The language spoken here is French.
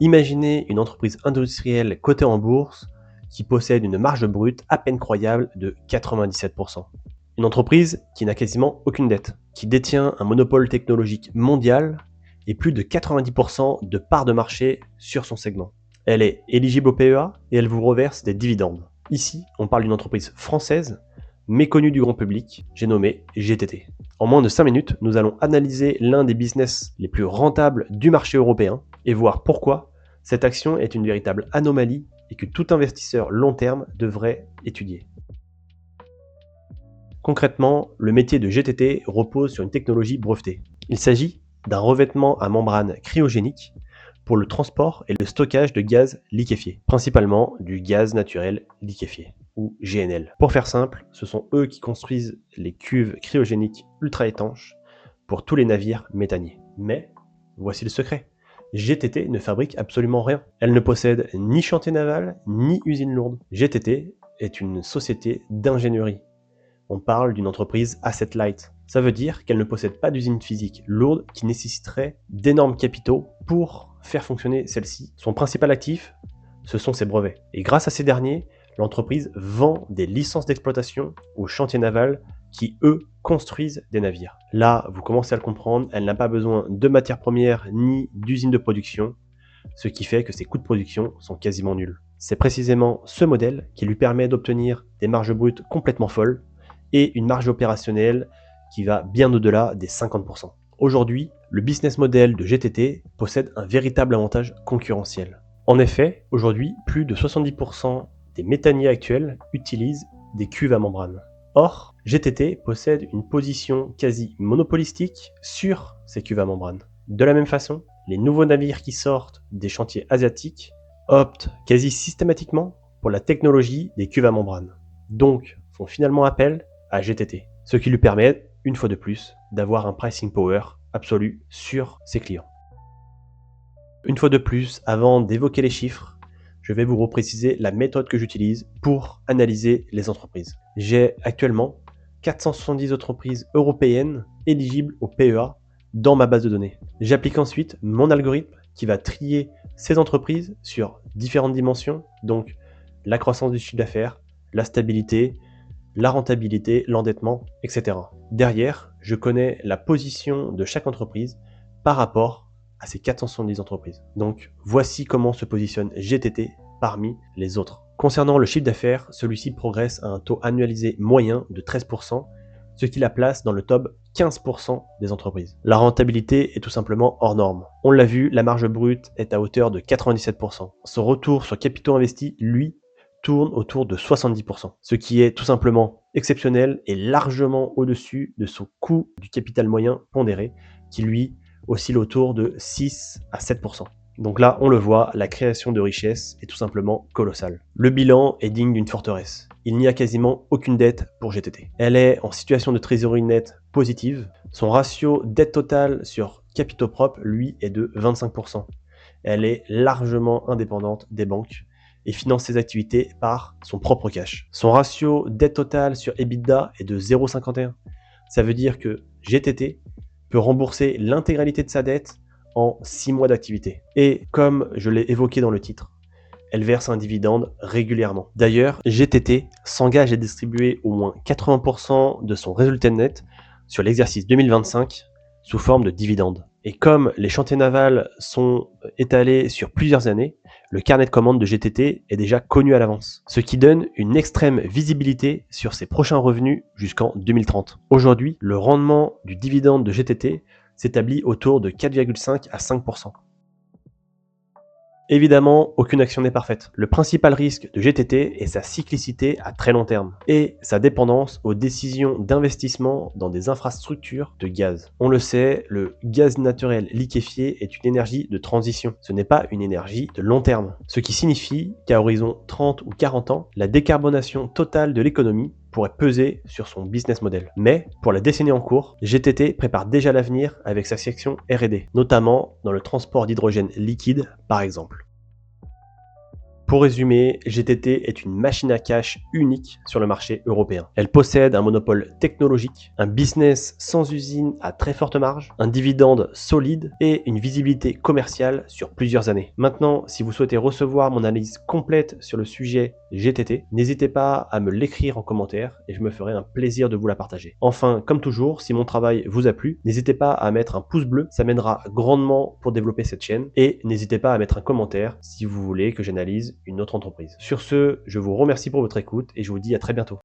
Imaginez une entreprise industrielle cotée en bourse qui possède une marge brute à peine croyable de 97%. Une entreprise qui n'a quasiment aucune dette, qui détient un monopole technologique mondial et plus de 90% de parts de marché sur son segment. Elle est éligible au PEA et elle vous reverse des dividendes. Ici, on parle d'une entreprise française, méconnue du grand public, j'ai nommé GTT. En moins de 5 minutes, nous allons analyser l'un des business les plus rentables du marché européen et voir pourquoi cette action est une véritable anomalie et que tout investisseur long terme devrait étudier. Concrètement, le métier de GTT repose sur une technologie brevetée. Il s'agit d'un revêtement à membrane cryogénique pour le transport et le stockage de gaz liquéfié, principalement du gaz naturel liquéfié, ou GNL. Pour faire simple, ce sont eux qui construisent les cuves cryogéniques ultra étanches pour tous les navires méthaniers. Mais voici le secret. GTT ne fabrique absolument rien. Elle ne possède ni chantier naval, ni usine lourde. GTT est une société d'ingénierie. On parle d'une entreprise asset light. Ça veut dire qu'elle ne possède pas d'usine physique lourde qui nécessiterait d'énormes capitaux pour faire fonctionner celle-ci. Son principal actif, ce sont ses brevets. Et grâce à ces derniers, l'entreprise vend des licences d'exploitation aux chantiers navals qui, eux, construisent des navires. Là, vous commencez à le comprendre, elle n'a pas besoin de matières premières ni d'usines de production, ce qui fait que ses coûts de production sont quasiment nuls. C'est précisément ce modèle qui lui permet d'obtenir des marges brutes complètement folles et une marge opérationnelle qui va bien au-delà des 50%. Aujourd'hui, le business model de GTT possède un véritable avantage concurrentiel. En effet, aujourd'hui, plus de 70% des méthaniers actuels utilisent des cuves à membrane. Or, GTT possède une position quasi monopolistique sur ces cuves à membrane. De la même façon, les nouveaux navires qui sortent des chantiers asiatiques optent quasi systématiquement pour la technologie des cuves à membrane, donc font finalement appel à GTT, ce qui lui permet, une fois de plus, d'avoir un pricing power absolu sur ses clients. Une fois de plus, avant d'évoquer les chiffres, je vais vous repréciser la méthode que j'utilise pour analyser les entreprises. J'ai actuellement 470 entreprises européennes éligibles au PEA dans ma base de données. J'applique ensuite mon algorithme qui va trier ces entreprises sur différentes dimensions, donc la croissance du chiffre d'affaires, la stabilité, la rentabilité, l'endettement, etc. Derrière, je connais la position de chaque entreprise par rapport à ces 470 entreprises. Donc, voici comment se positionne GTT parmi les autres. Concernant le chiffre d'affaires, celui-ci progresse à un taux annualisé moyen de 13%, ce qui la place dans le top 15% des entreprises. La rentabilité est tout simplement hors norme. On l'a vu, la marge brute est à hauteur de 97%. Son retour sur capitaux investis, lui, tourne autour de 70%, ce qui est tout simplement exceptionnel et largement au-dessus de son coût du capital moyen pondéré, qui lui oscille autour de 6 à 7%. Donc là, on le voit, la création de richesse est tout simplement colossale. Le bilan est digne d'une forteresse. Il n'y a quasiment aucune dette pour GTT. Elle est en situation de trésorerie nette positive. Son ratio dette totale sur capitaux propres, lui, est de 25%. Elle est largement indépendante des banques et finance ses activités par son propre cash. Son ratio dette totale sur EBITDA est de 0,51. Ça veut dire que GTT peut rembourser l'intégralité de sa dette en 6 mois d'activité. Et comme je l'ai évoqué dans le titre, elle verse un dividende régulièrement. D'ailleurs, GTT s'engage à distribuer au moins 80% de son résultat net sur l'exercice 2025 sous forme de dividendes. Et comme les chantiers navals sont étalés sur plusieurs années, le carnet de commandes de GTT est déjà connu à l'avance, ce qui donne une extrême visibilité sur ses prochains revenus jusqu'en 2030. Aujourd'hui, le rendement du dividende de GTT s'établit autour de 4,5 à 5%. Évidemment, aucune action n'est parfaite. Le principal risque de GTT est sa cyclicité à très long terme et sa dépendance aux décisions d'investissement dans des infrastructures de gaz. On le sait, le gaz naturel liquéfié est une énergie de transition. Ce n'est pas une énergie de long terme. Ce qui signifie qu'à horizon 30 ou 40 ans, la décarbonation totale de l'économie pourrait peser sur son business model. Mais, pour la décennie en cours, GTT prépare déjà l'avenir avec sa section R&D, notamment dans le transport d'hydrogène liquide par exemple. Pour résumer, GTT est une machine à cash unique sur le marché européen. Elle possède un monopole technologique, un business sans usine à très forte marge, un dividende solide et une visibilité commerciale sur plusieurs années. Maintenant, si vous souhaitez recevoir mon analyse complète sur le sujet GTT, n'hésitez pas à me l'écrire en commentaire et je me ferai un plaisir de vous la partager. Enfin, comme toujours, si mon travail vous a plu, n'hésitez pas à mettre un pouce bleu, ça m'aidera grandement pour développer cette chaîne, et n'hésitez pas à mettre un commentaire si vous voulez que j'analyse une autre entreprise. Sur ce, je vous remercie pour votre écoute et je vous dis à très bientôt.